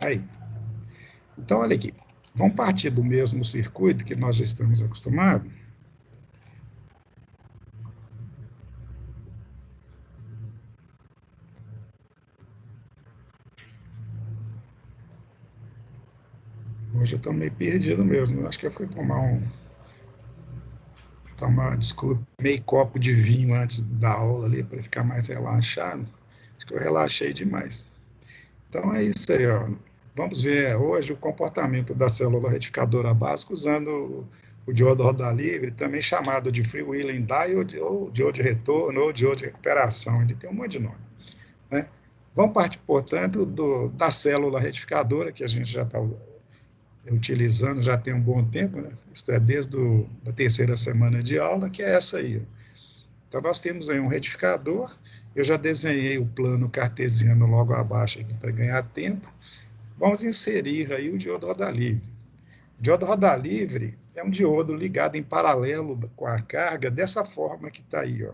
Aí. Então, olha aqui. Vamos partir do mesmo circuito que nós já estamos acostumados. Hoje eu estou meio perdido mesmo. Acho que eu fui desculpa, meio copo de vinho antes da aula ali, para ficar mais relaxado. Acho que eu relaxei demais. Então é isso aí, ó. Vamos ver hoje o comportamento da célula retificadora básica usando o diodo roda livre, também chamado de freewheeling diode, ou diodo de retorno, ou diodo de recuperação. Ele tem um monte de nome, né? Vamos partir, portanto, da célula retificadora, que a gente já está utilizando já tem um bom tempo, né? Isto é, desde a terceira semana de aula, que é essa aí. Então, nós temos aí um retificador, eu já desenhei o plano cartesiano logo abaixo aqui para ganhar tempo. Vamos inserir aí o diodo roda livre. O diodo roda livre é um diodo ligado em paralelo com a carga, dessa forma que está aí, ó.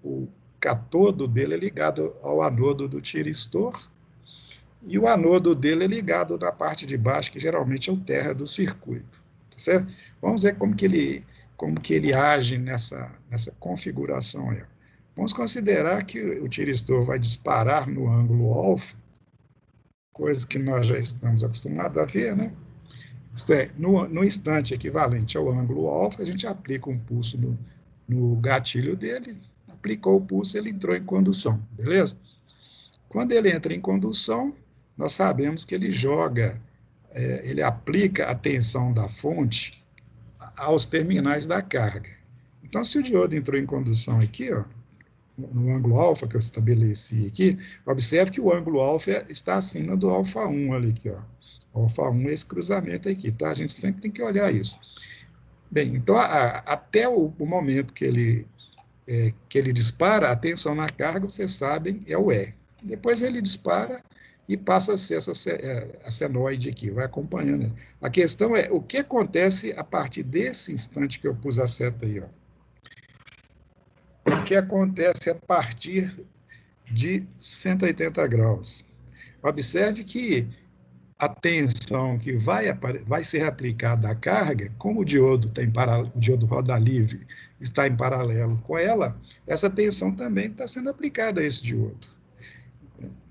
O catodo dele é ligado ao anodo do tiristor, e o anodo dele é ligado na parte de baixo, que geralmente é o terra do circuito. Tá certo? Vamos ver como que ele age nessa configuração aí. Vamos considerar que o tiristor vai disparar no ângulo alfa, coisa que nós já estamos acostumados a ver, né? Isto é, no instante equivalente ao ângulo alfa, a gente aplica um pulso no gatilho dele, aplicou o pulso, ele entrou em condução, beleza? Quando ele entra em condução, nós sabemos que ele aplica a tensão da fonte aos terminais da carga. Então, se o diodo entrou em condução aqui, ó, no ângulo alfa que eu estabeleci aqui, observe que o ângulo alfa está acima do alfa 1 ali, aqui, ó. O alfa 1 é esse cruzamento aqui, tá? A gente sempre tem que olhar isso. Bem, então, até o momento que ele dispara, a tensão na carga, vocês sabem, é o E. Depois ele dispara e passa a ser a senoide aqui, vai acompanhando. A questão é, o que acontece a partir desse instante que eu pus a seta aí, ó? O que acontece a partir de 180 graus? Observe que a tensão que vai ser aplicada à carga, como o diodo roda livre está em paralelo com ela, essa tensão também está sendo aplicada a esse diodo.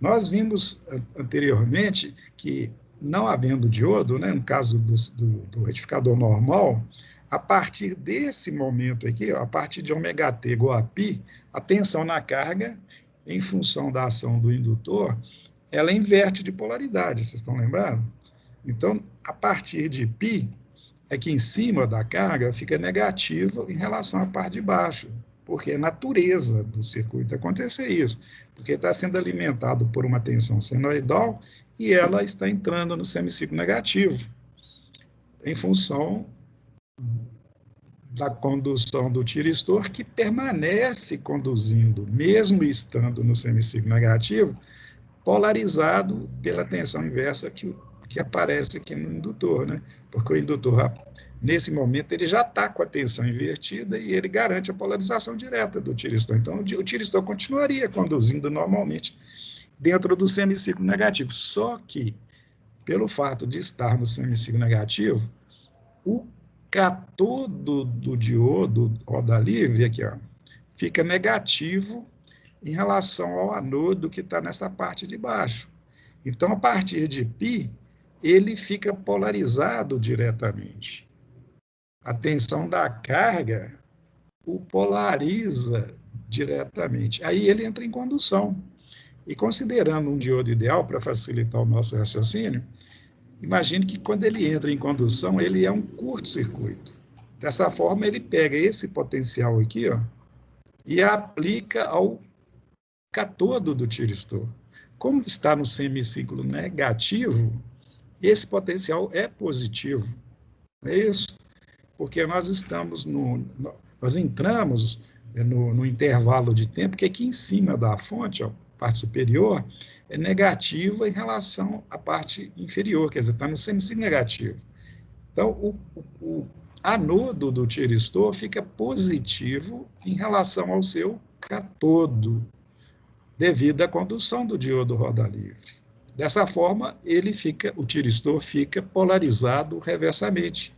Nós vimos anteriormente que, não havendo diodo, né, no caso do retificador normal, a partir desse momento aqui, a partir de ωt igual a π, a tensão na carga, em função da ação do indutor, ela inverte de polaridade, vocês estão lembrados? Então, a partir de π, é que em cima da carga fica negativo em relação à parte de baixo, porque é natureza do circuito acontecer isso, porque está sendo alimentado por uma tensão senoidal e ela está entrando no semiciclo negativo, em função da condução do tiristor, que permanece conduzindo, mesmo estando no semiciclo negativo, polarizado pela tensão inversa que aparece aqui no indutor, né? Porque o indutor, nesse momento, ele já está com a tensão invertida e ele garante a polarização direta do tiristor. Então, o tiristor continuaria conduzindo normalmente dentro do semiciclo negativo. Só que, pelo fato de estar no semiciclo negativo, o catodo do diodo roda livre, aqui, ó, fica negativo em relação ao anodo que está nessa parte de baixo. Então, a partir de π, ele fica polarizado diretamente. A tensão da carga o polariza diretamente. Aí ele entra em condução. E considerando um diodo ideal para facilitar o nosso raciocínio, imagine que quando ele entra em condução, ele é um curto-circuito. Dessa forma, ele pega esse potencial aqui, ó, e aplica ao catodo do tiristor. Como está no semiciclo negativo, esse potencial é positivo. É isso? Porque nós entramos no intervalo de tempo que aqui em cima da fonte, ó, parte superior, é negativa em relação à parte inferior, quer dizer, está no semiciclo negativo. Então, o anodo do tiristor fica positivo em relação ao seu catodo, devido à condução do diodo roda livre. Dessa forma, o tiristor fica polarizado reversamente.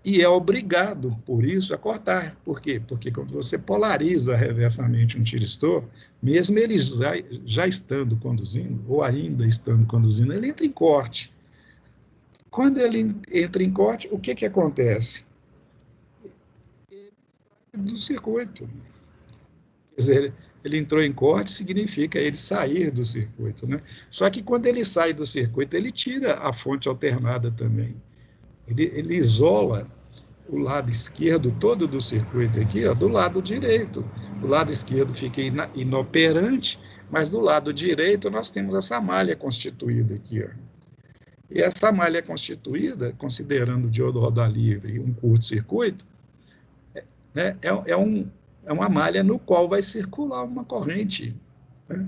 E é obrigado, por isso, a cortar. Por quê? Porque quando você polariza reversamente um tiristor, mesmo ele já estando conduzindo, ou ainda estando conduzindo, ele entra em corte. Quando ele entra em corte, o que acontece? Ele sai do circuito. Quer dizer, ele entrou em corte, significa ele sair do circuito, né? Só que quando ele sai do circuito, ele tira a fonte alternada também. Ele isola o lado esquerdo todo do circuito aqui, ó, do lado direito. O lado esquerdo fica inoperante, mas do lado direito nós temos essa malha constituída aqui, ó. E essa malha constituída, considerando o diodo roda livre um curto-circuito, né, é uma malha no qual vai circular uma corrente, né?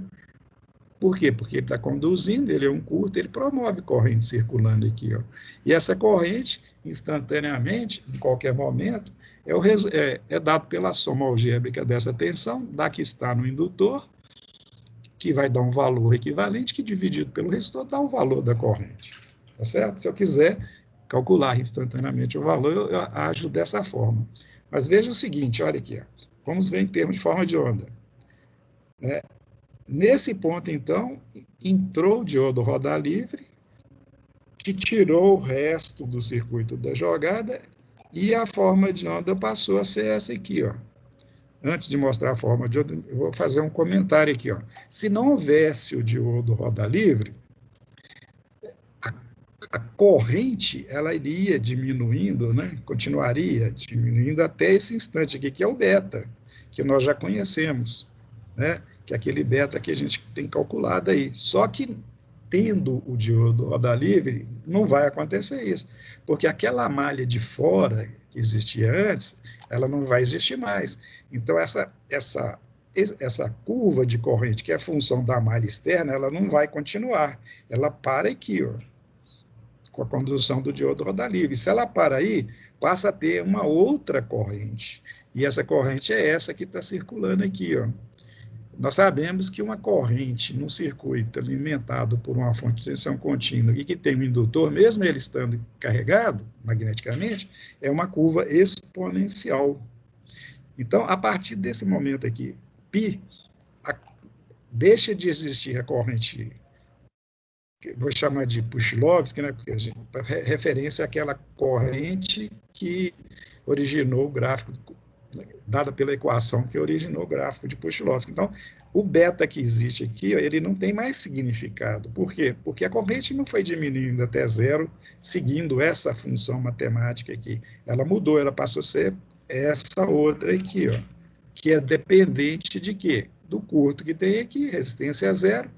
Por quê? Porque ele está conduzindo, ele é um curto, ele promove corrente circulando aqui, ó. E essa corrente, instantaneamente, em qualquer momento, é dado pela soma algébrica dessa tensão, da que está no indutor, que vai dar um valor equivalente, que dividido pelo resistor dá o valor da corrente. Tá certo? Se eu quiser calcular instantaneamente o valor, eu ajo dessa forma. Mas veja o seguinte, olha aqui, ó. Vamos ver em termos de forma de onda. Nesse ponto, então, entrou o diodo roda livre, que tirou o resto do circuito da jogada, e a forma de onda passou a ser essa aqui, ó. Antes de mostrar a forma de onda, eu vou fazer um comentário aqui, ó. Se não houvesse o diodo roda livre, a corrente ela iria diminuindo, né? Continuaria diminuindo até esse instante aqui, que é o beta, que nós já conhecemos, né? Que é aquele beta que a gente tem calculado aí. Só que, tendo o diodo roda livre, não vai acontecer isso, porque aquela malha de fora que existia antes, ela não vai existir mais. Então, essa curva de corrente, que é a função da malha externa, ela não vai continuar. Ela para aqui, ó, com a condução do diodo roda livre. Se ela para aí, passa a ter uma outra corrente. E essa corrente é essa que está circulando aqui, ó. Nós sabemos que uma corrente num circuito alimentado por uma fonte de tensão contínua e que tem um indutor, mesmo ele estando carregado magneticamente, é uma curva exponencial. Então, a partir desse momento aqui, π, deixa de existir a corrente, vou chamar de Pushlovsky, né, porque referência àquela corrente que originou o gráfico, dada pela equação que originou o gráfico de Pushlovsky. Então, o beta que existe aqui, ele não tem mais significado. Por quê? Porque a corrente não foi diminuindo até zero, seguindo essa função matemática aqui. Ela mudou, ela passou a ser essa outra aqui, ó, que é dependente de quê? Do curto que tem aqui, resistência é zero,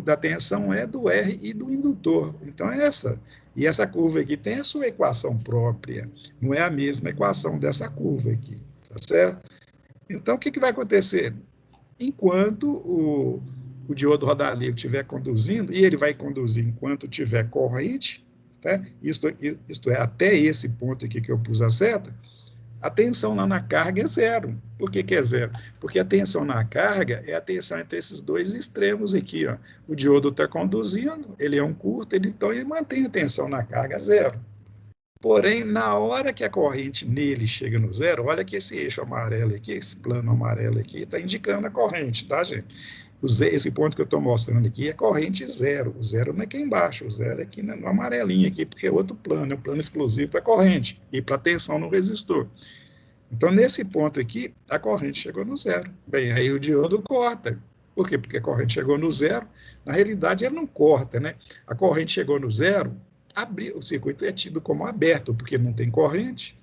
da tensão é do R e do indutor. Então, é essa. E essa curva aqui tem a sua equação própria, não é a mesma equação dessa curva aqui. Tá certo? Então, o que vai acontecer? Enquanto o diodo roda livre estiver conduzindo, e ele vai conduzir enquanto tiver corrente, tá? Isto é, até esse ponto aqui que eu pus a seta, a tensão lá na carga é zero. Por que é zero? Porque a tensão na carga é a tensão entre esses dois extremos aqui, ó. O diodo está conduzindo, ele é um curto, então ele mantém a tensão na carga zero. Porém, na hora que a corrente nele chega no zero, olha que esse eixo amarelo aqui, esse plano amarelo aqui, está indicando a corrente, tá, gente? Esse ponto que eu estou mostrando aqui é corrente zero. O zero não é aqui embaixo, o zero é aqui no amarelinho aqui, porque é outro plano, é um plano exclusivo para corrente e para tensão no resistor. Então, nesse ponto aqui, a corrente chegou no zero. Bem, aí o diodo corta. Por quê? Porque a corrente chegou no zero. Na realidade, ele não corta, né? A corrente chegou no zero, o circuito é tido como aberto, porque não tem corrente.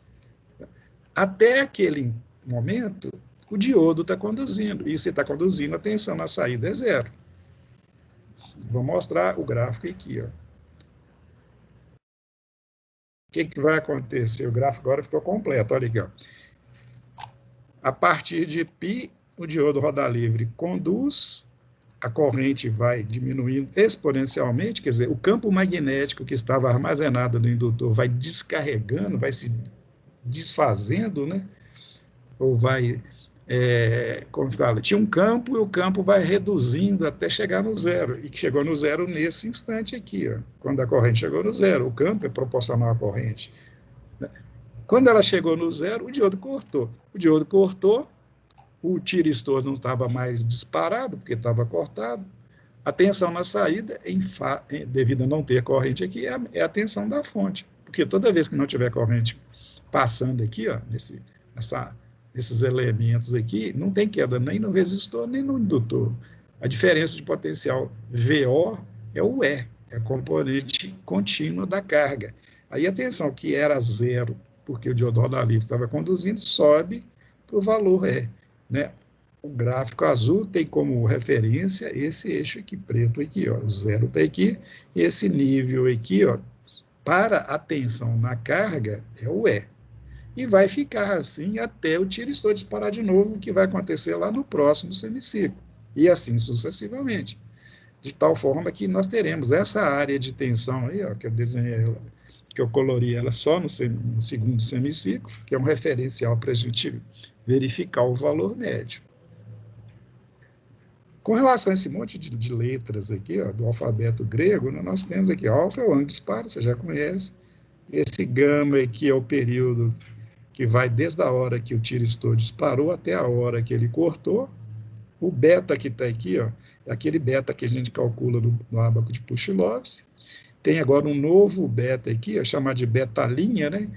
Até aquele momento, o diodo está conduzindo, e se está conduzindo, a tensão na saída é zero. Vou mostrar o gráfico aqui, ó. O que vai acontecer? O gráfico agora ficou completo, olha aqui, ó. A partir de π, o diodo roda livre conduz, a corrente vai diminuindo exponencialmente, quer dizer, o campo magnético que estava armazenado no indutor vai descarregando, vai se desfazendo, né? Ou vai como fala, tinha um campo e o campo vai reduzindo até chegar no zero, e que chegou no zero nesse instante aqui, ó, quando a corrente chegou no zero. O campo é proporcional à corrente. Quando ela chegou no zero, o diodo cortou. O diodo cortou, o tiristor não estava mais disparado, porque estava cortado. A tensão na saída, devido a não ter corrente aqui, é a tensão da fonte. Porque toda vez que não tiver corrente passando aqui, ó, nesses elementos aqui, não tem queda nem no resistor, nem no indutor. A diferença de potencial VO é o E, é a componente contínua da carga. Aí a tensão que era zero, porque o diodo roda livre estava conduzindo, sobe para o valor E, né? O gráfico azul tem como referência esse eixo aqui, preto aqui, ó, o zero está aqui, esse nível aqui, ó, para a tensão na carga, é o E. E vai ficar assim até o tiristor disparar de novo, que vai acontecer lá no próximo semiciclo, e assim sucessivamente. De tal forma que nós teremos essa área de tensão aí, ó, que eu desenhei ela, que eu colori ela só no segundo semiciclo, que é um referencial para a gente verificar o valor médio. Com relação a esse monte de letras aqui, ó, do alfabeto grego, né, nós temos aqui, alfa é o ângulo de disparo, você já conhece. Esse gama aqui é o período que vai desde a hora que o tiristor disparou até a hora que ele cortou. O beta que está aqui, ó, é aquele beta que a gente calcula no ábaco de Puchilovsky. Tem agora um novo beta aqui, ó, chamado de beta-linha, né?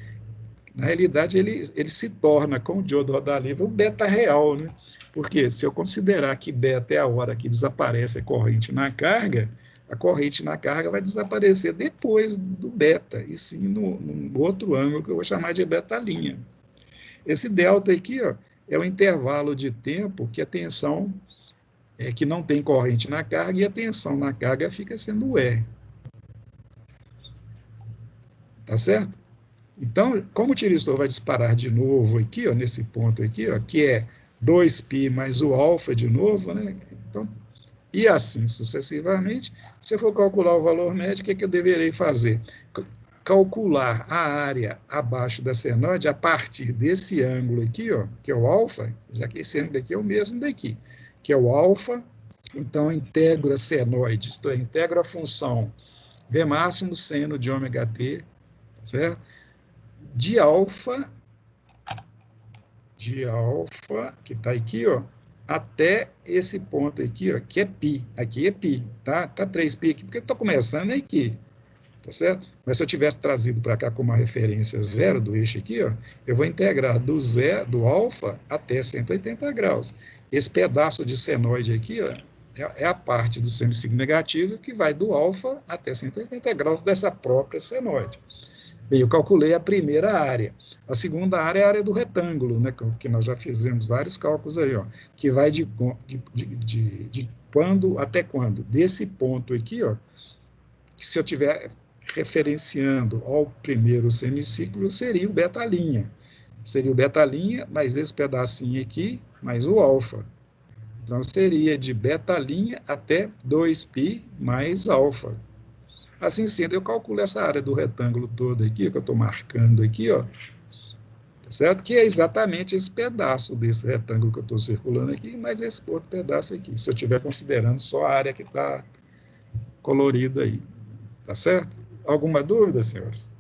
Na realidade, ele se torna, com o diodo roda livre, um beta real, né? Porque se eu considerar que beta é a hora que desaparece a corrente na carga, a corrente na carga vai desaparecer depois do beta, e sim num outro ângulo que eu vou chamar de beta-linha. Esse delta aqui, ó, é o intervalo de tempo que a tensão que não tem corrente na carga, e a tensão na carga fica sendo E. Tá certo? Então, como o tiristor vai disparar de novo aqui, ó, nesse ponto aqui, ó, que é 2π mais o alfa de novo, né? Então, e assim sucessivamente, se eu for calcular o valor médio, o que, é que eu deverei fazer? Calcular a área abaixo da senoide a partir desse ângulo aqui, ó, que é o alfa, já que esse ângulo aqui é o mesmo daqui, que é o alfa. Então, integro a senoide, isto é, integro a função V máximo seno de ômega t, certo? De alfa, que está aqui, ó, até esse ponto aqui, ó, que é π. Aqui é π, tá? Tá 3π aqui, porque eu estou começando aqui, tá certo? Mas se eu tivesse trazido para cá como uma referência zero do eixo aqui, ó, eu vou integrar do alfa até 180 graus. Esse pedaço de senoide aqui, ó, é a parte do semiciclo negativo que vai do alfa até 180 graus dessa própria senoide. Bem, eu calculei a primeira área. A segunda área é a área do retângulo, né, que nós já fizemos vários cálculos aí, ó, que vai de quando até quando? Desse ponto aqui, ó, que se eu estiver referenciando ao primeiro semiciclo, seria o beta-linha. Seria o beta-linha, mais esse pedacinho aqui, mais o alfa. Então, seria de beta-linha até 2π mais alfa. Assim sendo, eu calculo essa área do retângulo todo aqui, que eu estou marcando aqui, ó, tá certo? Que é exatamente esse pedaço desse retângulo que eu estou circulando aqui, mais esse outro pedaço aqui, se eu estiver considerando só a área que está colorida aí, tá certo? Alguma dúvida, senhores?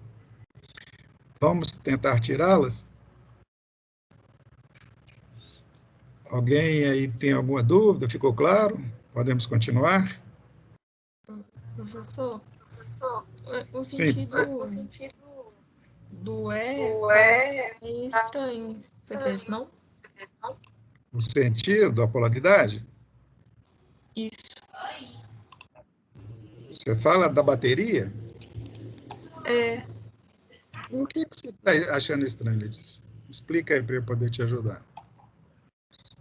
Vamos tentar tirá-las? Alguém aí tem alguma dúvida? Ficou claro? Podemos continuar? Professor, o Sim. sentido do é estranho. Você fez, não? O sentido, a polaridade? Isso. Você fala da bateria? É, O que você está achando estranho, Letícia? Explica aí para eu poder te ajudar.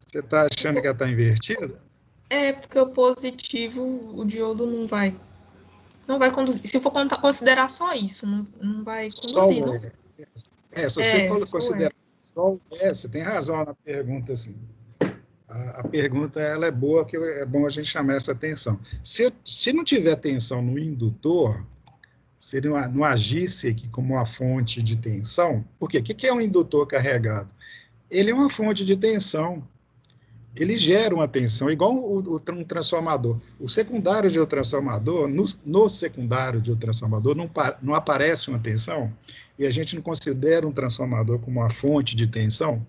Você está achando que ela está invertida? porque o positivo, o diodo não vai. Não vai conduzir. Se for considerar só isso, não vai Só conduzir, o não? E. Se você Só considerar só o E, você tem razão na pergunta, assim. A pergunta ela é boa, que é bom a gente chamar essa atenção. Se não tiver tensão no indutor, se ele não agisse aqui como uma fonte de tensão, por quê? O que é um indutor carregado? Ele é uma fonte de tensão, ele gera uma tensão, igual um transformador. O secundário de um transformador, no secundário de um transformador, não aparece uma tensão, e a gente não considera um transformador como uma fonte de tensão,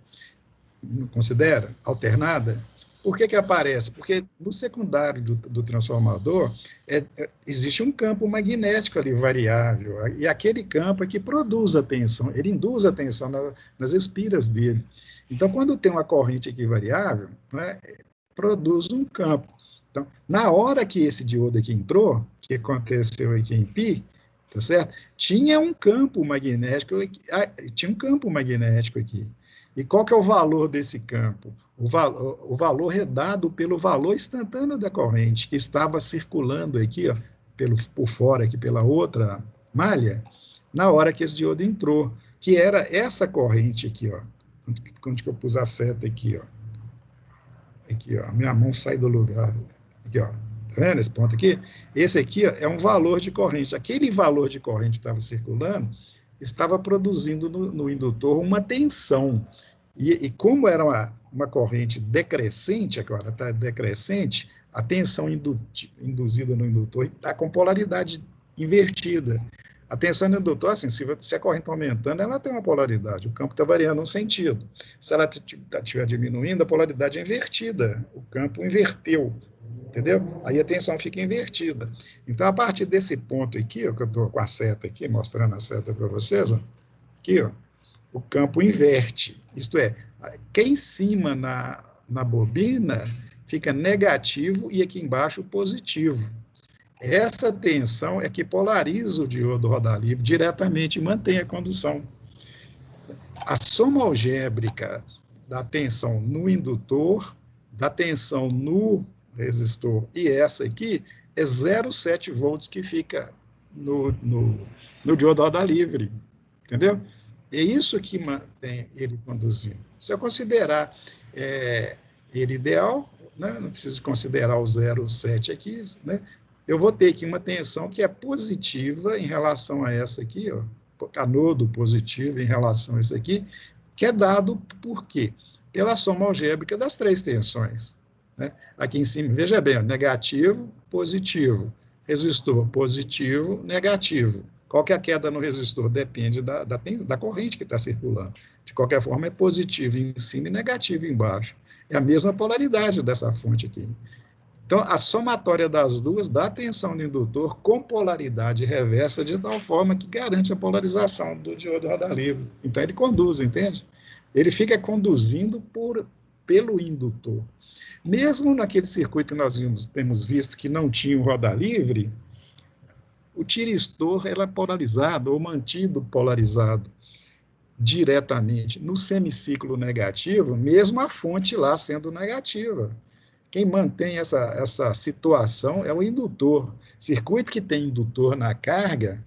não considera, alternada. Por que aparece? Porque no secundário do transformador existe um campo magnético ali variável, e aquele campo é que produz a tensão, ele induz a tensão nas espiras dele. Então, quando tem uma corrente aqui variável, né, produz um campo. Então, na hora que esse diodo aqui entrou, que aconteceu aqui em π, tá certo? Tinha um campo magnético aqui. E qual que é o valor desse campo? O valor é dado pelo valor instantâneo da corrente, que estava circulando aqui, ó, por fora, aqui pela outra malha, na hora que esse diodo entrou, que era essa corrente aqui, ó. Onde que eu pus a seta aqui, ó. Aqui, ó, minha mão sai do lugar. Aqui, ó. Tá vendo esse ponto aqui? Esse aqui, ó, é um valor de corrente. Aquele valor de corrente que estava circulando estava produzindo no indutor uma tensão. E como era uma corrente decrescente, agora está decrescente, a tensão induzida no indutor está com polaridade invertida. A tensão no indutor, assim, se a corrente está aumentando, ela tem uma polaridade, o campo está variando um sentido. Se ela estiver diminuindo, a polaridade é invertida, o campo inverteu, entendeu? Aí a tensão fica invertida. Então, a partir desse ponto aqui, ó, que eu estou com a seta aqui, mostrando a seta para vocês, ó, aqui, ó, o campo inverte, isto é, aqui em cima na bobina fica negativo e aqui embaixo positivo. Essa tensão é que polariza o diodo roda livre diretamente e mantém a condução. A soma algébrica da tensão no indutor, da tensão no resistor e essa aqui é 0,7 volts que fica no diodo roda livre, entendeu? É isso que mantém ele conduzindo. Se eu considerar ele ideal, né, não preciso considerar o 0,7 aqui, né, eu vou ter aqui uma tensão que é positiva em relação a essa aqui, ó, anodo positivo em relação a essa aqui, que é dado por quê? Pela soma algébrica das três tensões. Né? Aqui em cima, veja bem, ó, negativo, positivo, resistor positivo, negativo. Qual que é a queda no resistor? Depende da corrente que está circulando. De qualquer forma, é positivo em cima e negativo embaixo. É a mesma polaridade dessa fonte aqui. Então, a somatória das duas dá tensão no indutor com polaridade reversa de tal forma que garante a polarização do diodo roda livre. Então, ele conduz, entende? Ele fica conduzindo pelo indutor. Mesmo naquele circuito que nós temos visto que não tinha o roda livre, o tiristor era polarizado ou mantido polarizado diretamente no semiciclo negativo, mesmo a fonte lá sendo negativa. Quem mantém essa situação é o indutor. Circuito que tem indutor na carga,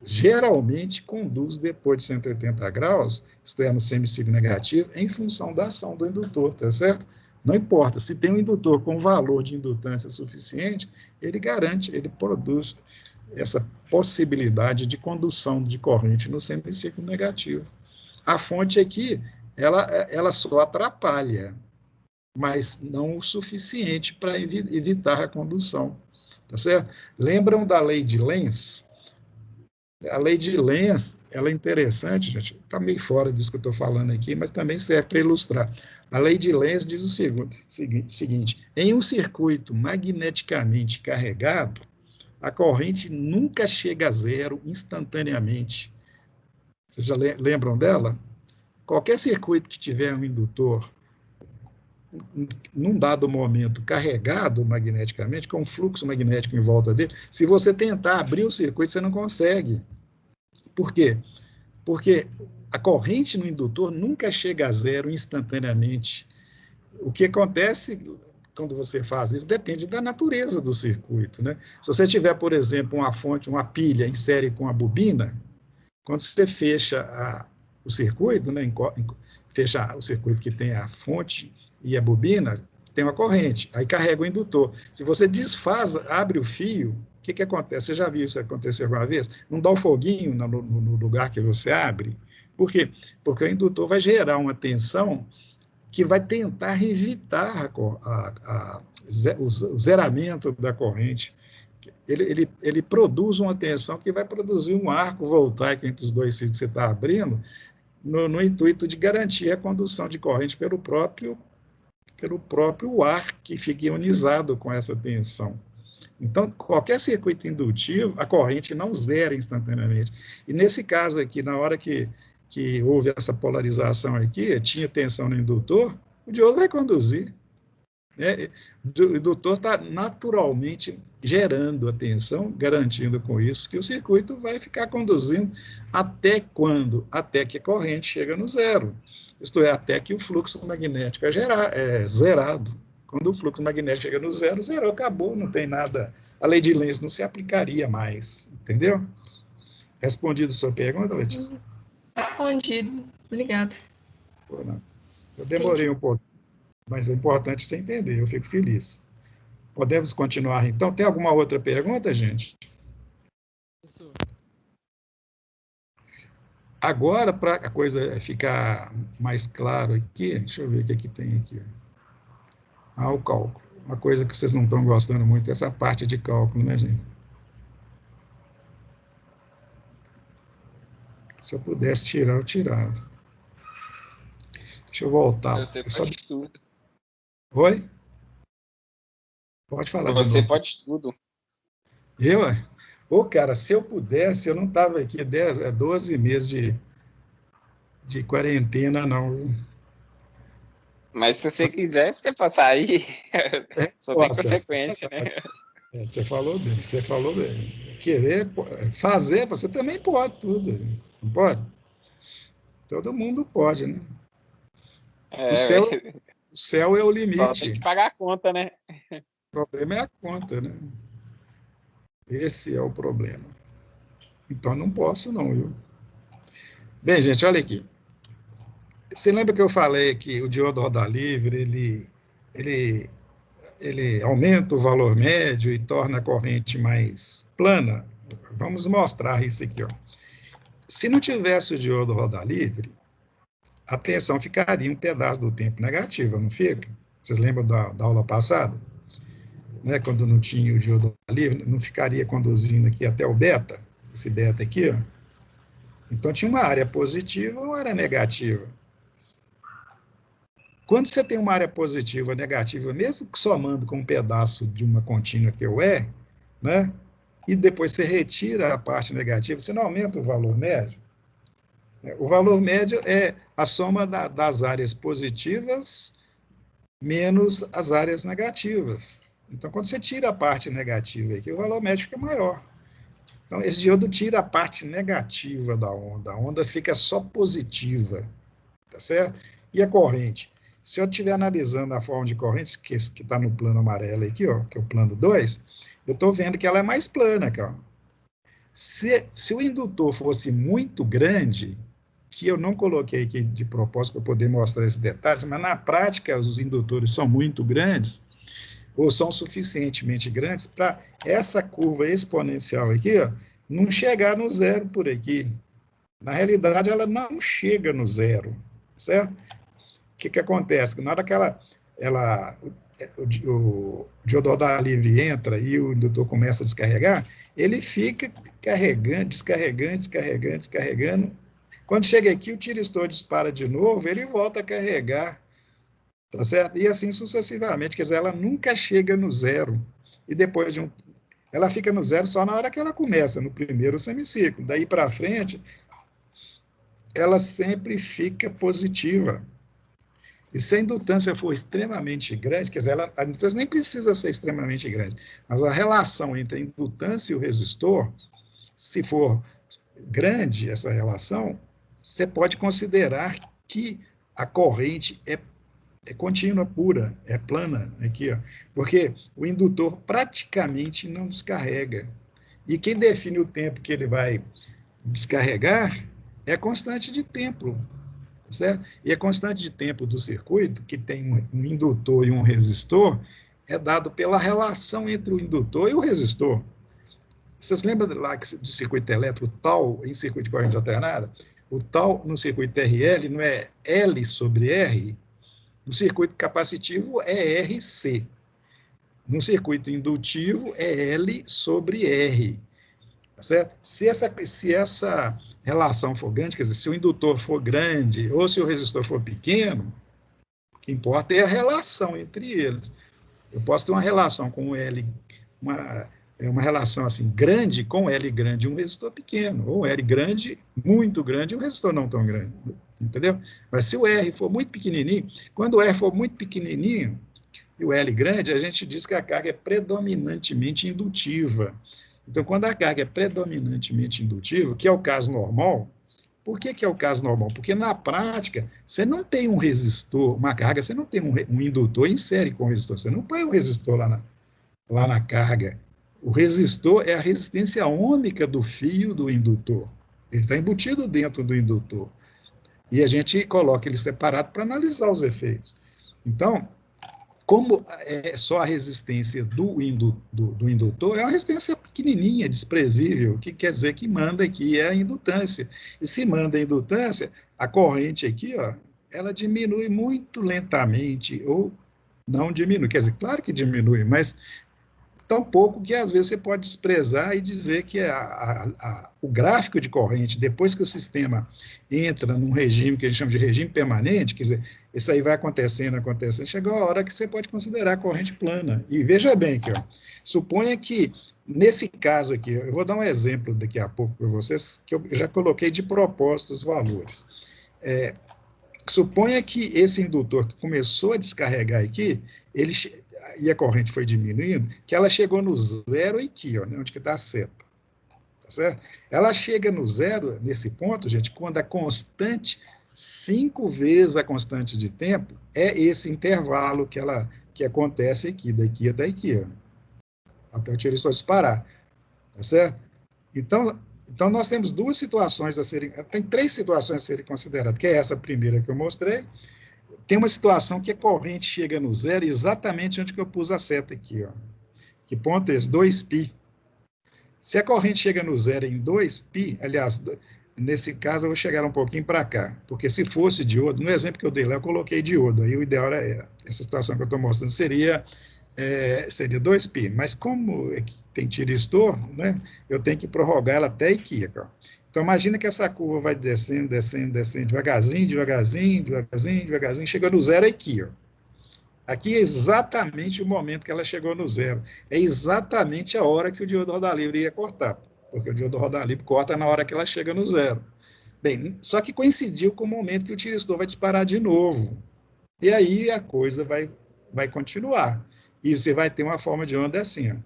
geralmente conduz depois de 180 graus, isto é, no semiciclo negativo, em função da ação do indutor, tá certo? Não importa, se tem um indutor com valor de indutância suficiente, ele garante, ele produz essa possibilidade de condução de corrente no semiciclo negativo. A fonte aqui, ela só atrapalha, mas não o suficiente para evitar a condução, tá certo? Lembram da lei de Lenz? A lei de Lenz, ela é interessante, gente, está meio fora disso que eu estou falando aqui, mas também serve para ilustrar. A lei de Lenz diz o seguinte, em um circuito magneticamente carregado, a corrente nunca chega a zero instantaneamente. Vocês já lembram dela? Qualquer circuito que tiver um indutor num dado momento carregado magneticamente, com um fluxo magnético em volta dele, se você tentar abrir o circuito, você não consegue. Por quê? Porque a corrente no indutor nunca chega a zero instantaneamente. O que acontece quando você faz isso depende da natureza do circuito, né? Se você tiver, por exemplo, uma fonte, uma pilha em série com a bobina, quando você fecha o circuito, né, fecha o circuito que tem a fonte e a bobina, tem uma corrente, aí carrega o indutor. Se você desfaz, abre o fio, o que acontece? Você já viu isso acontecer alguma vez? Não dá o foguinho no lugar que você abre? Por quê? Porque o indutor vai gerar uma tensão que vai tentar evitar o zeramento da corrente. Ele produz uma tensão que vai produzir um arco voltaico entre os dois fios que você está abrindo, no intuito de garantir a condução de corrente pelo próprio ar que fica ionizado com essa tensão. Então, qualquer circuito indutivo, a corrente não zera instantaneamente. E nesse caso aqui, na hora que houve essa polarização aqui, tinha tensão no indutor, o diodo vai conduzir. Né? O indutor está naturalmente gerando a tensão, garantindo com isso que o circuito vai ficar conduzindo até quando? Até que a corrente chega no zero. Isto é, até que o fluxo magnético é zerado. Quando o fluxo magnético chega no zero, zerou, acabou, não tem nada. A lei de Lenz não se aplicaria mais, entendeu? Respondido a sua pergunta, Letícia? Respondido. Obrigada. Eu demorei um pouco, mas é importante você entender, eu fico feliz. Podemos continuar, então? Tem alguma outra pergunta, gente? Agora, para a coisa ficar mais claro aqui, deixa eu ver o que tem aqui. O cálculo. Uma coisa que vocês não estão gostando muito é essa parte de cálculo, né, gente? Se eu pudesse tirar, eu tirava. Deixa eu voltar. Você pode tudo. Oi? Pode falar de novo. Você pode tudo. Eu? Cara, se eu pudesse, eu não estava aqui 12 meses de quarentena, não. Mas se você quiser, você pode sair. Só tem consequência, né? Você falou bem. Querer, fazer, você também pode tudo. Não pode? Todo mundo pode, né? O céu é o limite. Só tem que pagar a conta, né? O problema é a conta, né? Esse é o problema. Então, não posso não, viu? Bem, gente, olha aqui. Você lembra que eu falei que o diodo roda livre, ele aumenta o valor médio e torna a corrente mais plana? Vamos mostrar isso aqui, ó. Se não tivesse o diodo roda livre, a tensão ficaria um pedaço do tempo negativa, não fica? Vocês lembram da aula passada? Né? Quando não tinha o diodo roda livre, não ficaria conduzindo aqui até o beta, esse beta aqui, ó. Então tinha uma área positiva ou uma área negativa. Quando você tem uma área positiva ou negativa, mesmo que somando com um pedaço de uma contínua que é o E, né? E depois você retira a parte negativa, você não aumenta o valor médio. O valor médio é a soma das áreas positivas menos as áreas negativas. Então, quando você tira a parte negativa aqui, o valor médio fica maior. Então, esse diodo tira a parte negativa da onda. A onda fica só positiva, tá certo? E a corrente? Se eu estiver analisando a forma de corrente, que está no plano amarelo aqui, ó, que é o plano 2, eu estou vendo que ela é mais plana aqui, ó. Se o indutor fosse muito grande, que eu não coloquei aqui de propósito para poder mostrar esses detalhes, mas na prática os indutores são muito grandes, ou são suficientemente grandes para essa curva exponencial aqui, ó, não chegar no zero por aqui. Na realidade, ela não chega no zero, certo? O que acontece? Na hora que o diodo roda livre entra e o indutor começa a descarregar, ele fica carregando, descarregando. Quando chega aqui, o tiristor dispara de novo, ele volta a carregar, tá certo? E assim sucessivamente, quer dizer, ela nunca chega no zero. E depois ela fica no zero só na hora que ela começa, no primeiro semiciclo. Daí para frente, ela sempre fica positiva. E se a indutância for extremamente grande, quer dizer, a indutância nem precisa ser extremamente grande, mas a relação entre a indutância e o resistor, se for grande essa relação, você pode considerar que a corrente é contínua, pura, é plana, aqui, ó, porque o indutor praticamente não descarrega. E quem define o tempo que ele vai descarregar é a constante de tempo, certo? E a constante de tempo do circuito, que tem um indutor e um resistor, é dado pela relação entre o indutor e o resistor. Vocês lembram lá do circuito elétrico, o tal em circuito de corrente alternada? O tal no circuito RL não é L sobre R? No circuito capacitivo é RC. No circuito indutivo é L sobre R. Tá certo? Se essa relação for grande, quer dizer, se o indutor for grande ou se o resistor for pequeno, o que importa é a relação entre eles. Eu posso ter uma relação com o L, uma relação assim grande com L grande e um resistor pequeno, ou L grande, muito grande e um resistor não tão grande. Entendeu? Mas se o R for muito pequenininho, quando o R for muito pequenininho e o L grande, a gente diz que a carga é predominantemente indutiva. Então, quando a carga é predominantemente indutiva, que é o caso normal, por que é o caso normal? Porque na prática, você não tem um resistor, uma carga, você não tem um indutor em série com o resistor, você não põe o resistor lá na carga. O resistor é a resistência ômica do fio do indutor. Ele está embutido dentro do indutor. E a gente coloca ele separado para analisar os efeitos. Então, como é só a resistência do indutor, é uma resistência pequenininha, desprezível, que quer dizer que manda aqui é a indutância. E se manda a indutância, a corrente aqui, ó, ela diminui muito lentamente, ou não diminui. Quer dizer, claro que diminui, mas tão pouco que às vezes você pode desprezar e dizer que o gráfico de corrente, depois que o sistema entra num regime que a gente chama de regime permanente, quer dizer, isso aí vai acontecendo, chegou a hora que você pode considerar a corrente plana. E veja bem aqui, ó, suponha que, nesse caso aqui, eu vou dar um exemplo daqui a pouco para vocês, que eu já coloquei de propósito os valores. Suponha que esse indutor que começou a descarregar aqui, e a corrente foi diminuindo, que ela chegou no zero aqui, ó, onde que está a seta. Tá certo? Ela chega no zero, nesse ponto, gente, quando a constante, 5 vezes a constante de tempo, é esse intervalo que acontece aqui, daqui até aqui, ó, até o tiristor disparar. Tá certo? Então, nós temos duas situações a serem, tem 3 situações a serem consideradas, que é essa primeira que eu mostrei. Tem uma situação que a corrente chega no zero exatamente onde que eu pus a seta aqui, ó. Que ponto é esse? 2π. Se a corrente chega no zero em 2π, aliás, nesse caso eu vou chegar um pouquinho para cá, porque se fosse diodo, no exemplo que eu dei lá, eu coloquei diodo, aí o ideal era essa situação que eu estou mostrando seria 2π, mas como tem tiristor, né, eu tenho que prorrogar ela até aqui, ó. Então, imagina que essa curva vai descendo, devagarzinho, chega no zero aqui, ó. Aqui é exatamente o momento que ela chegou no zero. É exatamente a hora que o diodo roda livre ia cortar, porque o diodo roda livre corta na hora que ela chega no zero. Bem, só que coincidiu com o momento que o tiristor vai disparar de novo. E aí a coisa vai continuar. E você vai ter uma forma de onda assim, ó.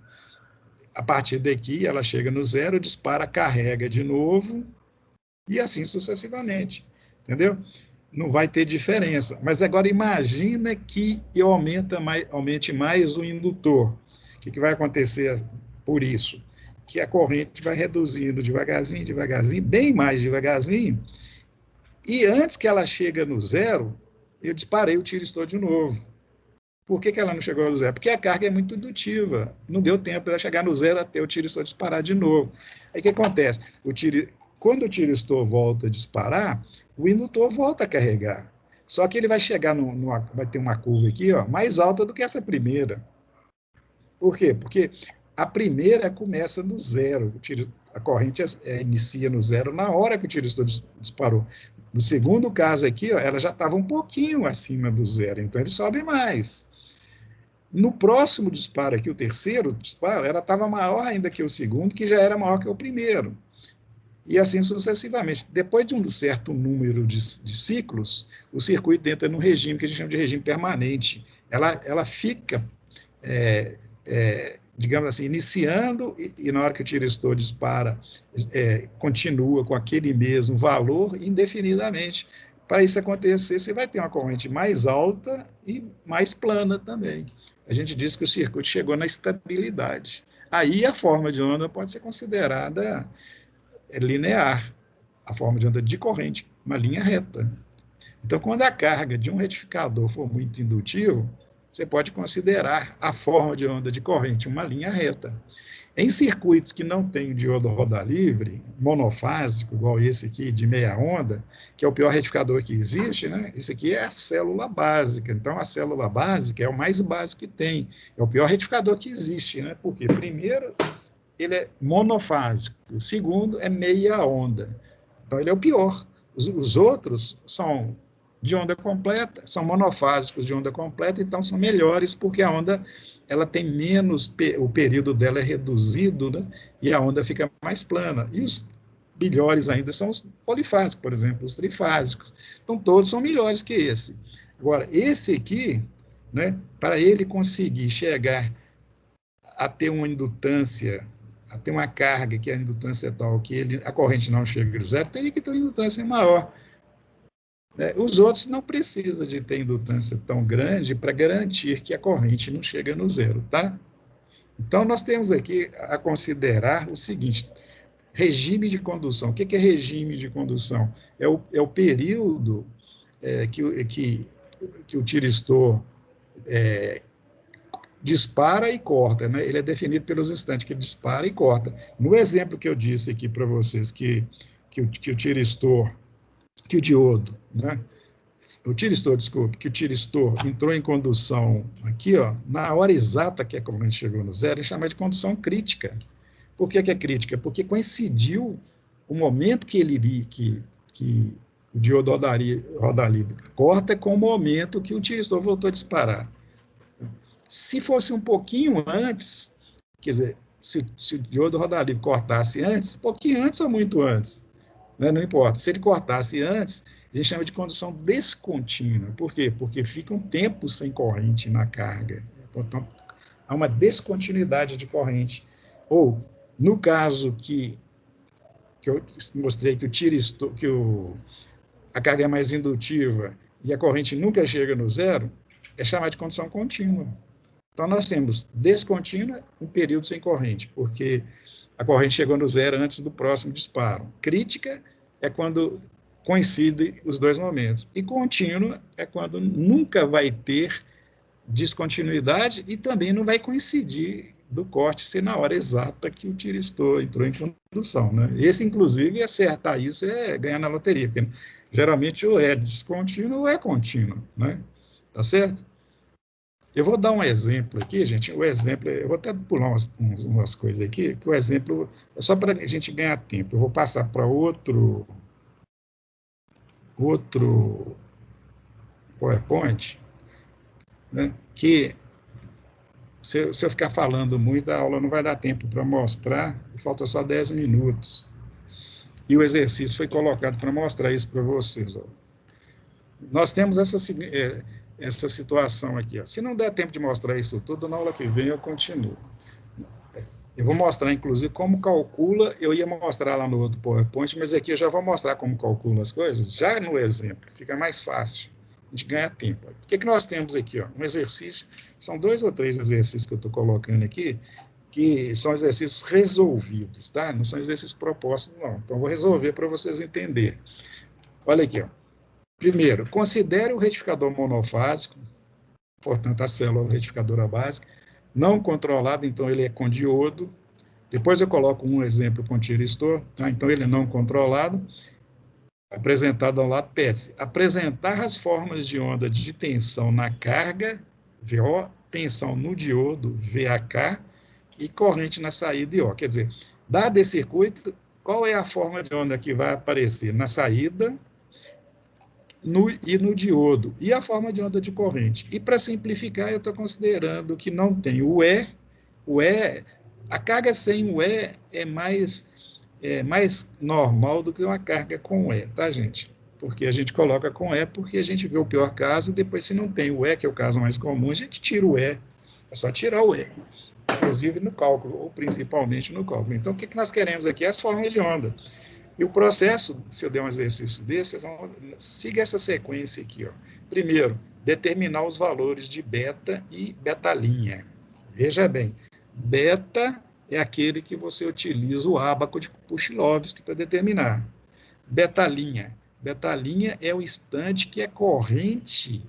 A partir daqui, ela chega no zero, dispara, carrega de novo, e assim sucessivamente. Entendeu? Não vai ter diferença. Mas agora imagina que aumente mais o indutor. O que vai acontecer por isso? Que a corrente vai reduzindo devagarzinho, bem mais devagarzinho, e antes que ela chegue no zero, eu disparei o tiristor de novo. Por que ela não chegou no zero? Porque a carga é muito indutiva. Não deu tempo de chegar no zero até o tiristor disparar de novo. Aí o que acontece? Quando o tiristor volta a disparar, o indutor volta a carregar. Só que ele vai chegar vai ter uma curva aqui, ó, mais alta do que essa primeira. Por quê? Porque a primeira começa no zero. A corrente inicia no zero na hora que o tiristor disparou. No segundo caso aqui, ó, ela já estava um pouquinho acima do zero, então ele sobe mais. No próximo disparo aqui, o terceiro disparo, ela estava maior ainda que o segundo, que já era maior que o primeiro. E assim sucessivamente. Depois de um certo número de ciclos, o circuito entra num regime que a gente chama de regime permanente. Ela fica, digamos assim, iniciando, e na hora que o tiristor dispara, continua com aquele mesmo valor indefinidamente. Para isso acontecer, você vai ter uma corrente mais alta e mais plana também. A gente diz que o circuito chegou na estabilidade. Aí a forma de onda pode ser considerada linear, a forma de onda de corrente, uma linha reta. Então, quando a carga de um retificador for muito indutivo, você pode considerar a forma de onda de corrente uma linha reta. Em circuitos que não tem o diodo roda livre, monofásico, igual esse aqui, de meia onda, que é o pior retificador que existe, né? Esse aqui é a célula básica. Então, a célula básica é o mais básico que tem. É o pior retificador que existe, né? Porque, primeiro, ele é monofásico. O segundo, é meia onda. Então, ele é o pior. Os outros são de onda completa, são monofásicos de onda completa, então são melhores, porque a onda ela tem menos, o período dela é reduzido, né? E a onda fica mais plana. E os melhores ainda são os polifásicos, por exemplo, os trifásicos. Então, todos são melhores que esse. Agora, esse aqui, né, para ele conseguir chegar a ter uma indutância, a ter uma carga que a indutância é tal que a corrente não chega a zero, teria que ter uma indutância maior. Os outros não precisam de ter indutância tão grande para garantir que a corrente não chega no zero, tá? Então, nós temos aqui a considerar o seguinte: regime de condução. O que é regime de condução? É o período que o tiristor dispara e corta, né? Ele é definido pelos instantes que ele dispara e corta. No exemplo que eu disse aqui para vocês, que o tiristor, que o diodo, né? O tiristor, desculpe, que o tiristor entrou em condução aqui, ó, na hora exata que a corrente chegou no zero, é chamada de condução crítica. Por que é crítica? Porque coincidiu o momento que ele iria, que o diodo roda livre corta com o momento que o tiristor voltou a disparar. Se fosse um pouquinho antes, quer dizer, se o diodo roda livre cortasse antes, pouquinho antes ou muito antes, né? Não importa. Se ele cortasse antes, a gente chama de condução descontínua. Por quê? Porque fica um tempo sem corrente na carga. Então, há uma descontinuidade de corrente. Ou, no caso que eu mostrei que a carga é mais indutiva e a corrente nunca chega no zero, é chamado de condução contínua. Então, nós temos descontínua, um período sem corrente, porque a corrente chegou no zero antes do próximo disparo. Crítica é quando coincidem os dois momentos. E contínua é quando nunca vai ter descontinuidade e também não vai coincidir do corte ser na hora exata que o tiristor entrou em condução, né? Esse, inclusive, acertar isso é ganhar na loteria, porque geralmente ou é descontínuo ou é contínuo, né? Tá certo? Eu vou dar um exemplo aqui, gente. O exemplo, eu vou até pular umas coisas aqui, que o exemplo é só para a gente ganhar tempo. Eu vou passar para outro PowerPoint, né, que se eu ficar falando muito, a aula não vai dar tempo para mostrar, falta só 10 minutos. E o exercício foi colocado para mostrar isso para vocês. Ó. Nós temos essa situação aqui. Ó. Se não der tempo de mostrar isso tudo, na aula que vem eu continuo. Eu vou mostrar, inclusive, como calcula. Eu ia mostrar lá no outro PowerPoint, mas aqui eu já vou mostrar como calcula as coisas, já no exemplo, fica mais fácil. A gente ganha tempo. O que nós temos aqui? Ó? Um exercício, são 2 ou 3 exercícios que eu estou colocando aqui, que são exercícios resolvidos, tá? Não são exercícios propostos, não. Então, vou resolver para vocês entenderem. Olha aqui, ó. Primeiro, considere o retificador monofásico, portanto, a célula retificadora básica, não controlado, então ele é com diodo. Depois eu coloco um exemplo com tiristor, tá? Então ele é não controlado. Apresentado ao lado, pede-se apresentar as formas de onda de tensão na carga, VO, tensão no diodo, VAK, e corrente na saída, IO. Quer dizer, dado esse circuito, qual é a forma de onda que vai aparecer na saída e no diodo, e a forma de onda de corrente. E para simplificar, eu estou considerando que não tem o E, a carga sem o E é mais normal do que uma carga com E, tá, gente? Porque a gente coloca com E porque a gente vê o pior caso, e depois, se não tem o E, que é o caso mais comum, a gente tira o E. É só tirar o E, inclusive no cálculo, ou principalmente no cálculo. Então, o que nós queremos aqui? As formas de onda. E o processo, se eu der um exercício desse, vocês vão seguir essa sequência aqui. Ó. Primeiro, determinar os valores de beta e betalinha. Veja bem, beta é aquele que você utiliza o ábaco de Puchilovsky para determinar. Betalinha. Betalinha é o instante que a corrente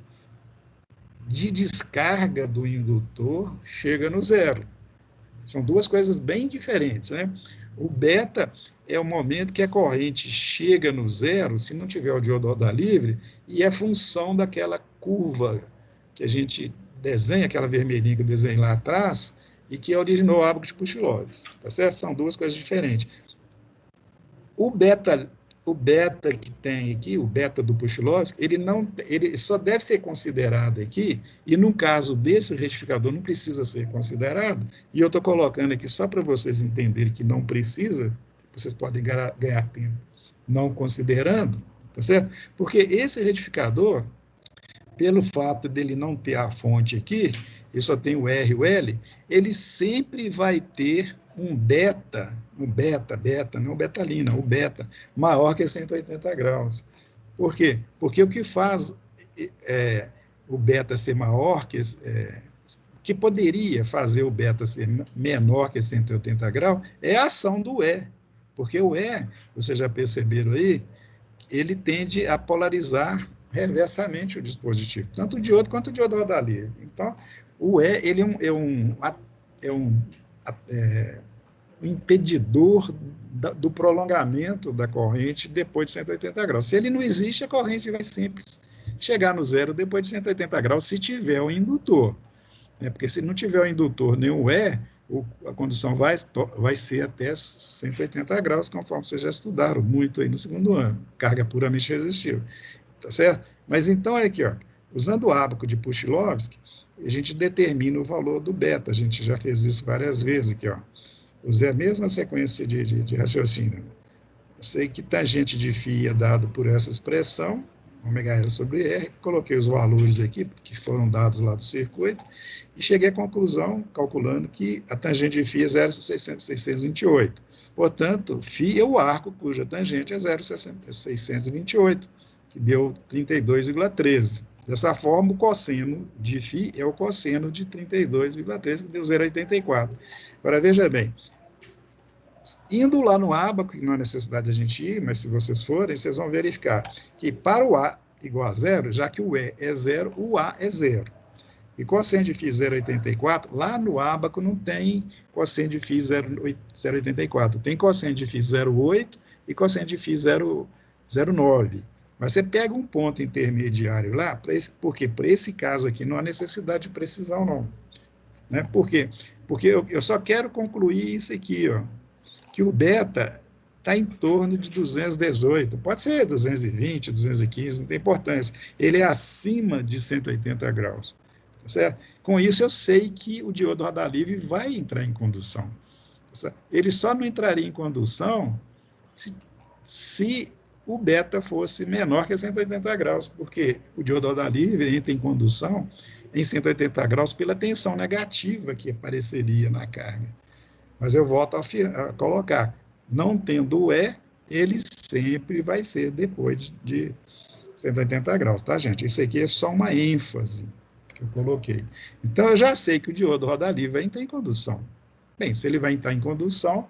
de descarga do indutor chega no zero. São duas coisas bem diferentes, né? O beta é o momento que a corrente chega no zero, se não tiver o diodo roda livre, e é função daquela curva que a gente desenha, aquela vermelhinha que eu desenhei lá atrás, e que originou o ábaco de Puch-Lobes, tá certo? São duas coisas diferentes. O beta que tem aqui, o beta do Puch-Lobes, ele só deve ser considerado aqui, e no caso desse retificador não precisa ser considerado, e eu estou colocando aqui só para vocês entenderem que não precisa, vocês podem ganhar tempo não considerando, tá certo? Porque esse retificador, pelo fato dele não ter a fonte aqui, ele só tem o R e o L, ele sempre vai ter um beta, não betalina, o beta, maior que 180 graus. Por quê? Porque o que faz o beta ser maior, que poderia fazer o beta ser menor que 180 graus, é a ação do E. Porque o E, vocês já perceberam aí, ele tende a polarizar reversamente o dispositivo, tanto o diodo quanto o diodo roda livre. Então, o E ele é um impedidor do prolongamento da corrente depois de 180 graus. Se ele não existe, a corrente vai sempre chegar no zero depois de 180 graus, se tiver o indutor. Porque se não tiver o indutor nem o E, a condução vai ser até 180 graus, conforme vocês já estudaram muito aí no segundo ano, carga puramente resistível, tá certo? Mas então, olha aqui, ó, usando o ábaco de Puch-Lobes, a gente determina o valor do beta, a gente já fez isso várias vezes aqui, ó. Usei a mesma sequência de raciocínio. Eu sei que tangente de φ é dado por essa expressão, ômega sobre R, coloquei os valores aqui, que foram dados lá do circuito, e cheguei à conclusão, calculando que a tangente de φ é 0,628. Portanto, φ é o arco cuja tangente é 0,628, que deu 32,13. Dessa forma, o cosseno de φ é o cosseno de 32,13, que deu 0,84. Agora, veja bem, indo lá no ábaco, que não há necessidade de a gente ir, mas se vocês forem, vocês vão verificar que para o A igual a zero, já que o E é zero, o A é zero. E cosseno de φ 0,84, lá no ábaco não tem cosseno de φ 0,84, tem cosseno de φ 0,8 e cosseno de φ 0,09. Mas você pega um ponto intermediário lá, porque para esse caso aqui não há necessidade de precisão, não. Né? Por quê? Porque eu só quero concluir isso aqui, ó, que o beta está em torno de 218, pode ser 220, 215, não tem importância. Ele é acima de 180 graus. Tá certo? Com isso, eu sei que o diodo roda livre vai entrar em condução. Tá, ele só não entraria em condução se o beta fosse menor que 180 graus, porque o diodo roda livre entra em condução em 180 graus pela tensão negativa que apareceria na carga. Mas eu volto a colocar, não tendo o E, ele sempre vai ser depois de 180 graus, tá, gente? Isso aqui é só uma ênfase que eu coloquei. Então, eu já sei que o diodo roda livre vai entrar em condução. Bem, se ele vai entrar em condução,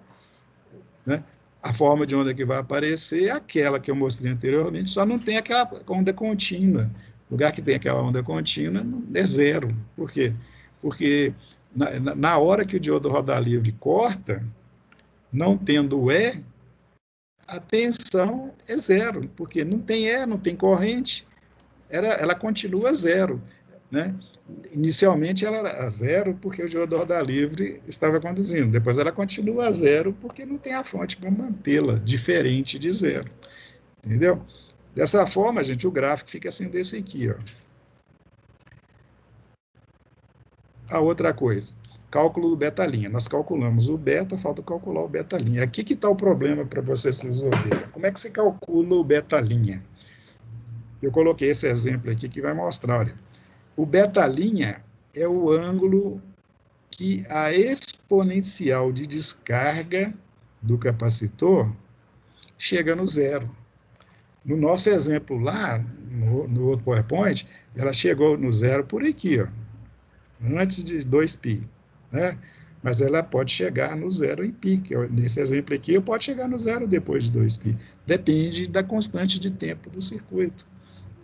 né, a forma de onda que vai aparecer é aquela que eu mostrei anteriormente, só não tem aquela onda contínua. O lugar que tem aquela onda contínua é zero. Por quê? Porque na hora que o diodo roda livre corta, não tendo o E, a tensão é zero, porque não tem E, não tem corrente, ela continua zero. Né? Inicialmente ela era zero porque o diodo roda livre estava conduzindo, depois ela continua zero porque não tem a fonte para mantê-la diferente de zero. Entendeu? Dessa forma, gente, o gráfico fica assim desse aqui, ó. A outra coisa, cálculo do beta-linha. Nós calculamos o beta, falta calcular o beta-linha. Aqui que está o problema para vocês resolverem. Como é que se calcula o beta-linha? Eu coloquei esse exemplo aqui que vai mostrar, olha. O beta-linha é o ângulo que a exponencial de descarga do capacitor chega no zero. No nosso exemplo lá, no outro PowerPoint, ela chegou no zero por aqui, ó, antes de 2π, né? Mas ela pode chegar no zero em π, que nesse exemplo aqui, eu posso chegar no zero depois de 2π. Depende da constante de tempo do circuito,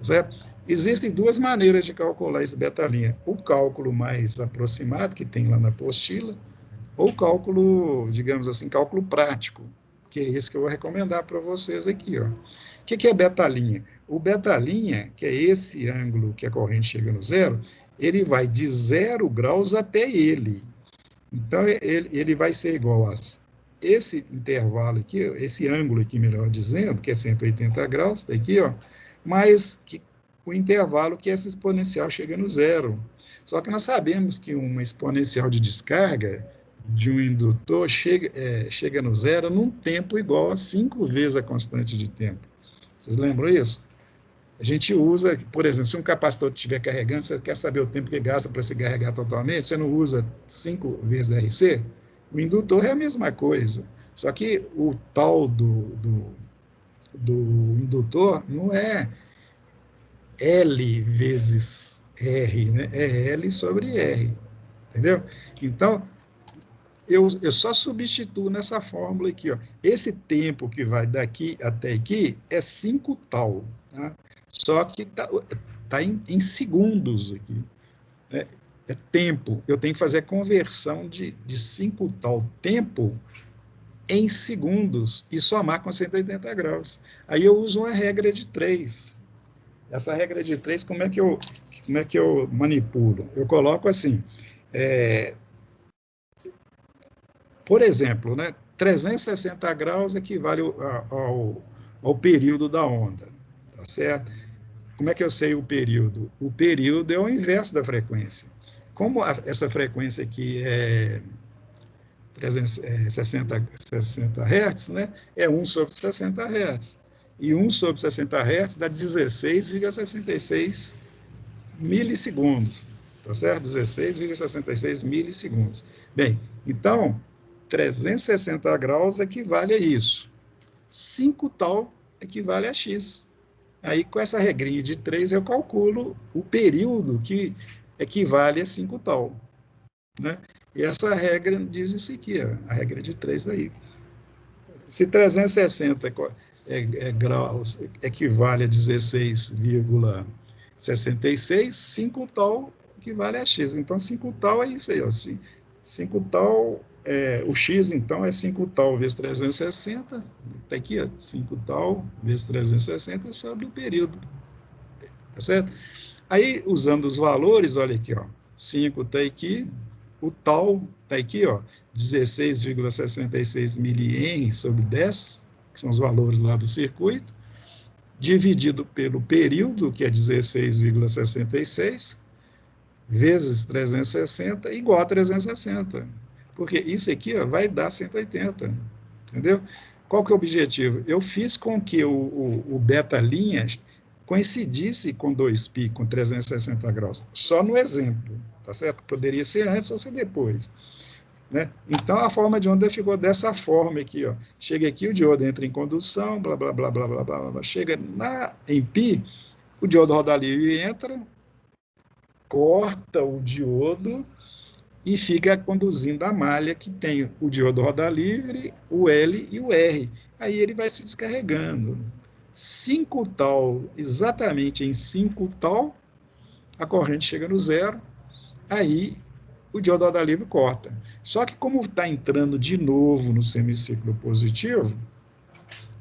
certo? Existem duas maneiras de calcular esse beta-linha. O cálculo mais aproximado, que tem lá na apostila, ou cálculo, digamos assim, cálculo prático, que é esse que eu vou recomendar para vocês aqui. Ó. O que é beta-linha? O beta-linha, que é esse ângulo que a corrente chega no zero, ele vai de 0 graus até ele. Então, ele vai ser igual a esse intervalo aqui, esse ângulo aqui, melhor dizendo, que é 180 graus, daqui, ó, mais o intervalo que essa exponencial chega no zero. Só que nós sabemos que uma exponencial de descarga de um indutor chega no zero num tempo igual a 5 vezes a constante de tempo. Vocês lembram isso? A gente usa, por exemplo, se um capacitor estiver carregando, você quer saber o tempo que gasta para se carregar totalmente, você não usa 5 vezes RC? O indutor é a mesma coisa, só que o tal do indutor não é L vezes R, né? É L sobre R, entendeu? Então, eu só substituo nessa fórmula aqui, ó. Esse tempo que vai daqui até aqui é 5 tal, tá? Só que tá em segundos aqui. É tempo. Eu tenho que fazer a conversão de 5 tal tempo em segundos e somar com 180 graus. Aí eu uso uma regra de 3. Essa regra de 3, como é que eu manipulo? Eu coloco assim, por exemplo, né, 360 graus equivale ao período da onda, tá certo? Como é que eu sei o período? O período é o inverso da frequência. Como essa frequência aqui é 60 Hz, né, é 1 sobre 60 Hz. E 1 sobre 60 Hz dá 16,66 milissegundos, tá certo? 16,66 milissegundos. Bem, então, 360 graus equivale a isso. 5 tal equivale a x. Aí, com essa regrinha de 3, eu calculo o período que equivale a 5 tal. Né? E essa regra diz isso aqui, ó, a regra de 3 daí. Se 360 graus equivale a 16,66, 5 tal equivale a x. Então, 5 tal é isso aí. Ó. 5 tal, o x, então, é 5 tal vezes 360. Está aqui, ó, 5 tal vezes 360 sobre o período. Tá certo? Aí, usando os valores, olha aqui, ó, 5 está aqui, o tal está aqui, ó, 16,66 milihenry sobre 10, que são os valores lá do circuito, dividido pelo período, que é 16,66, vezes 360, igual a 360. Porque isso aqui, ó, vai dar 180, entendeu? Qual que é o objetivo? Eu fiz com que o beta-linha coincidisse com 2π, com 360 graus, só no exemplo, tá certo? Poderia ser antes ou ser depois. Né? Então, a forma de onda ficou dessa forma aqui. Ó. Chega aqui, o diodo entra em condução, blá, blá, blá, blá, blá, blá, blá. Chega em π, o diodo roda livre entra, corta o diodo e fica conduzindo a malha que tem o diodo roda livre, o L e o R. Aí ele vai se descarregando. 5 tal, exatamente em 5 tal, a corrente chega no zero, aí o diodo roda livre corta. Só que como está entrando de novo no semiciclo positivo,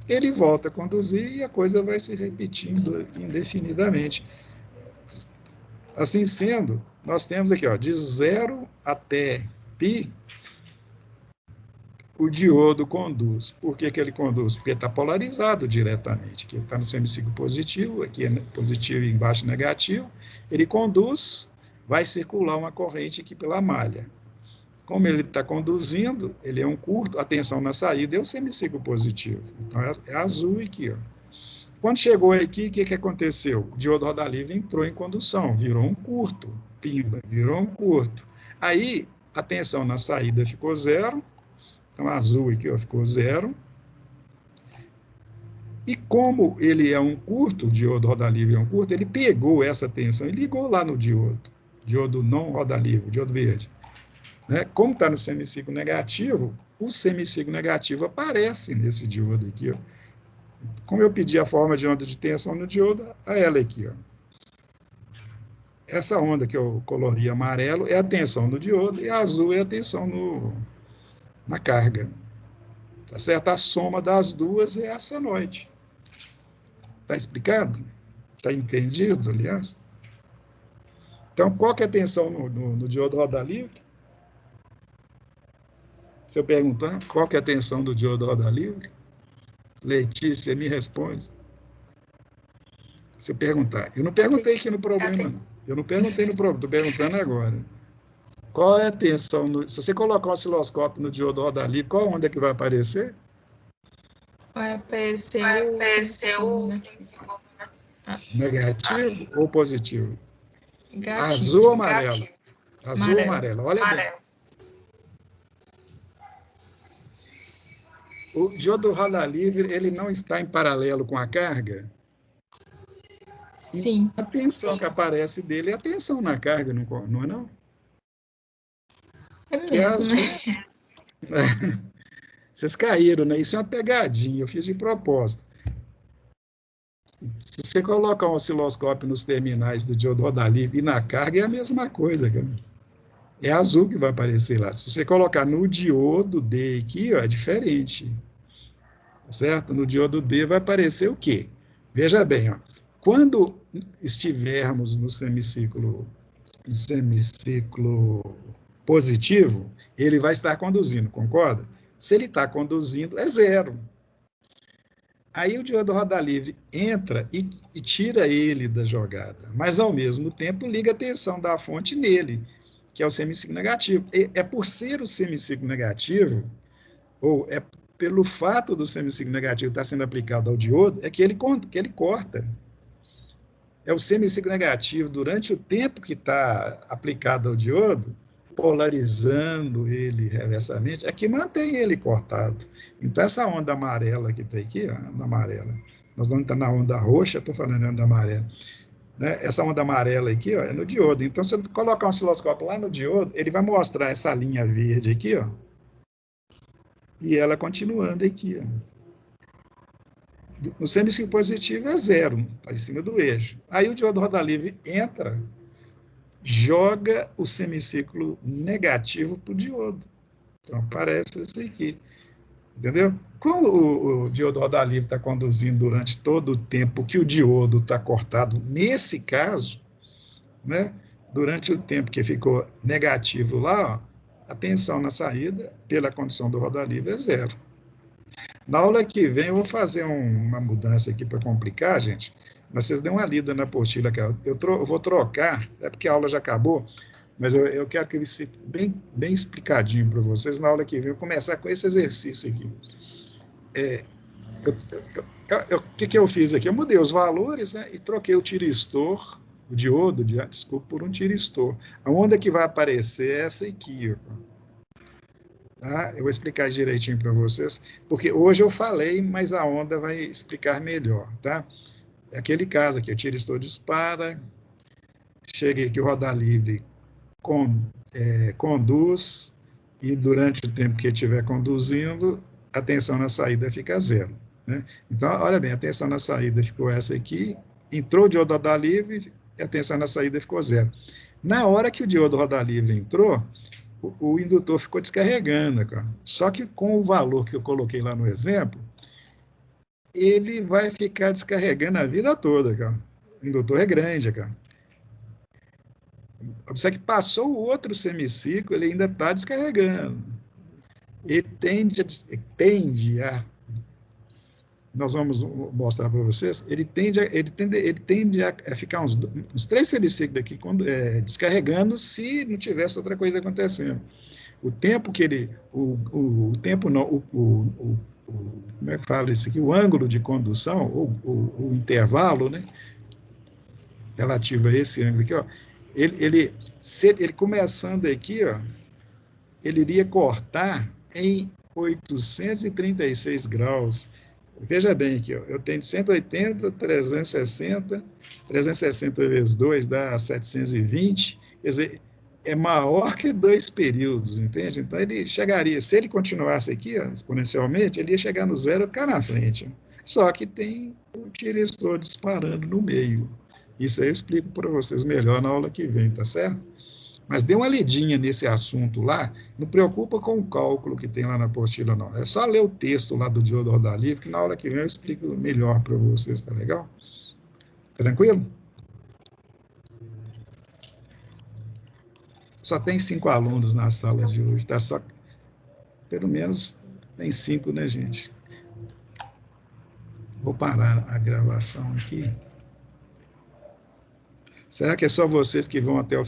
ele volta a conduzir e a coisa vai se repetindo indefinidamente. Assim sendo, nós temos aqui, ó, de 0 até π, o diodo conduz. Por que ele conduz? Porque está polarizado diretamente. Aqui está no semiciclo positivo, aqui é positivo e embaixo negativo. Ele conduz, vai circular uma corrente aqui pela malha. Como ele está conduzindo, ele é um curto, a tensão na saída é o semiciclo positivo. Então, é azul aqui. Ó. Quando chegou aqui, o que aconteceu? O diodo roda livre entrou em condução, virou um curto. Pimba, virou um curto. Aí, a tensão na saída ficou zero. Então, azul aqui, ó, ficou zero. E como ele é um curto, o diodo roda livre é um curto, ele pegou essa tensão e ligou lá no diodo não roda livre, o diodo verde. Né? Como está no semiciclo negativo, o semiciclo negativo aparece nesse diodo aqui. Ó. Como eu pedi a forma de onda de tensão no diodo, é ela aqui. Ó. Essa onda que eu colori amarelo é a tensão no diodo e a azul é a tensão na carga. Tá certo? A soma das duas é a senoide. Está explicado? Está entendido, aliás? Então, qual que é a tensão no diodo roda livre? Se eu perguntar, qual que é a tensão do diodo roda livre? Letícia, me responde. Se eu perguntar. Eu não perguntei aqui no problema, não. Eu não perguntei no problema, estou perguntando agora. Qual é a tensão? Se você colocar um osciloscópio no diodo roda livre, qual onda que vai aparecer? Vai aparecer o negativo ou positivo? Negativo. Azul ou amarelo? Azul ou amarelo? Olha bem. O diodo roda livre, ele não está em paralelo com a carga? Sim. A tensão que aparece dele é a tensão na carga, não é não? É mesmo, né? Vocês caíram, né? Isso é uma pegadinha, eu fiz de propósito. Se você colocar um osciloscópio nos terminais do diodo roda livre e na carga, é a mesma coisa, cara. É azul que vai aparecer lá. Se você colocar no diodo D aqui, ó, é diferente. Certo? No diodo D vai aparecer o quê? Veja bem, ó, quando estivermos no semiciclo positivo, ele vai estar conduzindo, concorda? Se ele está conduzindo, é zero. Aí o diodo roda livre entra e tira ele da jogada, mas ao mesmo tempo liga a tensão da fonte nele, que é o semiciclo negativo. É por ser o semiciclo negativo, ou é pelo fato do semiciclo negativo estar sendo aplicado ao diodo, é que ele corta. É o semiciclo negativo, durante o tempo que está aplicado ao diodo, polarizando ele reversamente, é que mantém ele cortado. Então, essa onda amarela que está aqui, ó, onda amarela, nós vamos estar na onda roxa, estou falando onda amarela, né? Essa onda amarela aqui, ó, é no diodo. Então, se eu colocar um osciloscópio lá no diodo, ele vai mostrar essa linha verde aqui, ó, e ela continuando aqui, ó. No semiciclo positivo é zero, está em cima do eixo. Aí o diodo roda livre entra, joga o semiciclo negativo para o diodo. Então aparece isso aqui. Entendeu? Como o diodo roda livre está conduzindo durante todo o tempo que o diodo está cortado, nesse caso, né, durante o tempo que ficou negativo lá, ó, a tensão na saída, pela condição do roda livre, é zero. Na aula que vem eu vou fazer uma mudança aqui para complicar, gente, mas vocês dêem uma lida na apostila, que eu vou trocar, é porque a aula já acabou, mas eu quero que eles fiquem bem explicadinho para vocês. Na aula que vem eu vou começar com esse exercício aqui. O que eu fiz aqui? Eu mudei os valores, né, e troquei o tiristor, o diodo, desculpa, por um tiristor. A onda que vai aparecer é essa aqui, ó. Tá? Eu vou explicar direitinho para vocês, porque hoje eu falei, mas a onda vai explicar melhor, tá? É aquele caso aqui, o tiristor dispara, chega aqui o roda livre conduz, e durante o tempo que estiver conduzindo, a tensão na saída fica zero, né? Então, olha bem, a tensão na saída ficou essa aqui, entrou o diodo roda livre, e a tensão na saída ficou zero. Na hora que o diodo roda livre entrou, o indutor ficou descarregando, cara. Só que com o valor que eu coloquei lá no exemplo, ele vai ficar descarregando a vida toda, cara. O indutor é grande, cara. Observe que passou o outro semiciclo, ele ainda está descarregando. Ele tende a nós vamos mostrar para vocês, ele tende a ficar uns 3 semiciclos aqui descarregando se não tivesse outra coisa acontecendo. O tempo que ele, o tempo não, como é que fala isso aqui? O ângulo de condução, o intervalo, né, relativo a esse ângulo aqui, ó, ele começando aqui, ó, ele iria cortar em 836 graus. Veja bem aqui, ó, eu tenho 180, 360, 360 vezes 2 dá 720, quer dizer, é maior que 2 períodos, entende? Então, ele chegaria, se ele continuasse aqui, ó, exponencialmente, ele ia chegar no zero e ficar na frente. Só que tem o tiristor disparando no meio. Isso aí eu explico para vocês melhor na aula que vem, tá certo? Mas dê uma lidinha nesse assunto lá, não preocupa com o cálculo que tem lá na apostila, não. É só ler o texto lá do diodo rodar livre, que na aula que vem eu explico melhor para vocês, tá legal? Tranquilo? Só tem 5 alunos na sala de hoje, tá? Só, pelo menos tem 5, né, gente? Vou parar a gravação aqui. Será que é só vocês que vão até o